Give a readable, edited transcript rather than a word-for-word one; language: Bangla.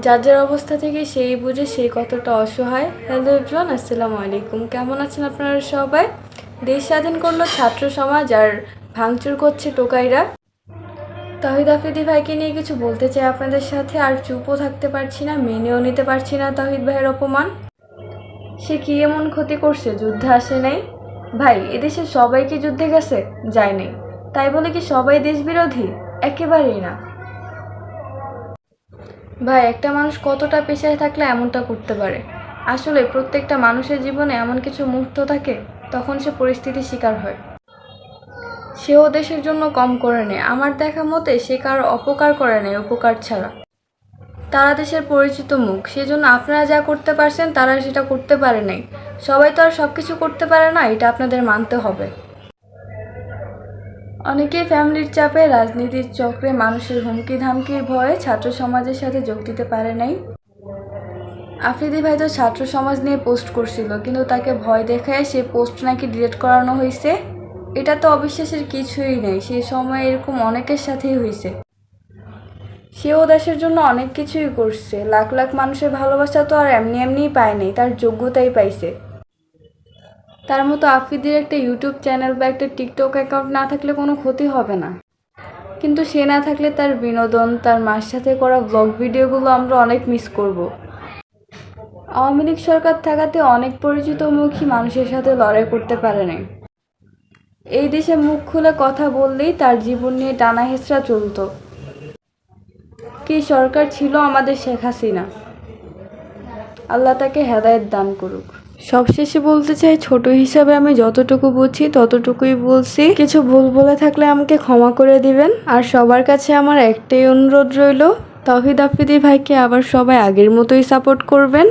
যার যার অবস্থা থেকে সেই বুঝে সেই কতটা অসহায়। হ্যালো এভরিওয়ান, আসসালামু আলাইকুম। কেমন আছেন আপনারা সবাই? দেশ স্বাধীন করলো ছাত্র সমাজ আর ভাঙচুর করছে টোকাইরা। তহিদ আফ্রিদি ভাইকে নিয়ে কিছু বলতে চাই আপনাদের সাথে, আর চুপও থাকতে পারছি না, মেনেও নিতে পারছি না তহিদ ভাইয়ের অপমান। সে কি এমন ক্ষতি করছে যুদ্ধে আসে নাই? ভাই, এদেশে সবাই কি যুদ্ধে গেছে? যায় নাই। তাই বলে কি সবাই দেশ বিরোধী? একেবারেই না ভাই। একটা মানুষ কতটা পেশায় থাকলে এমনটা করতে পারে? আসলে প্রত্যেকটা মানুষের জীবনে এমন কিছু মুহূর্ত থাকে তখন সে পরিস্থিতির শিকার হয়। সেও দেশের জন্য কম করে নেয়। আমার দেখা মতে সে কারো অপকার করে নেয় উপকার ছাড়া। তারা দেশের পরিচিত মুখ, সেজন্য আপনারা যা করতে পারছেন তারা সেটা করতে পারে নাই। সবাই তো আর সব কিছু করতে পারে না, এটা আপনাদের মানতে হবে। অনেকেই ফ্যামিলির চাপে, রাজনীতির চক্রে, মানুষের হুমকি ধামকির ভয়ে ছাত্র সমাজের সাথে যোগ দিতে পারে নাই। আফ্রিদি ভাই তো ছাত্র সমাজ নিয়ে পোস্ট করছিল, কিন্তু তাকে ভয় দেখায় সে পোস্ট নাকি ডিলিট করানো হয়েছে। এটা তো অবিশ্বাসের কিছুই নেই, সেই সময় এরকম অনেকের সাথেই হয়েছে। সেও দেশের জন্য অনেক কিছুই করছে। লাখ লাখ মানুষের ভালোবাসা তো আর এমনি এমনিই পায়নি, তার যোগ্যতাই পাইছে। তার মতো আফ্রিদির একটা ইউটিউব চ্যানেল বা একটা টিকটক অ্যাকাউন্ট না থাকলে কোনো ক্ষতি হবে না, কিন্তু সে না থাকলে তার বিনোদন, তার মার সাথে করা ব্লগ ভিডিওগুলো আমরা অনেক মিস করব। আওয়ামী লীগ সরকার থাকাতে অনেক পরিচিত মুখী মানুষের সাথে লড়াই করতে পারে নাই। এই দেশে মুখ খুলে কথা বললেই তার জীবন নিয়ে টানা হেঁচড়া চলতো। কি সরকার ছিল আমাদের শেখ হাসিনা, আল্লাহ তাকে হেদায়েত দান করুক। সবশেষে বলতে চাই, ছোট হিসাবে আমি যতটুকু বুঝি ততটুকুই বলছি। কিছু ভুল বলে থাকলে আমাকে ক্ষমা করে দিবেন। আর সবার কাছে আমার একটাই অনুরোধ রইল, তৌহিদ আফ্রিদি ভাইকে আবার সবাই আগের মতোই সাপোর্ট করবেন।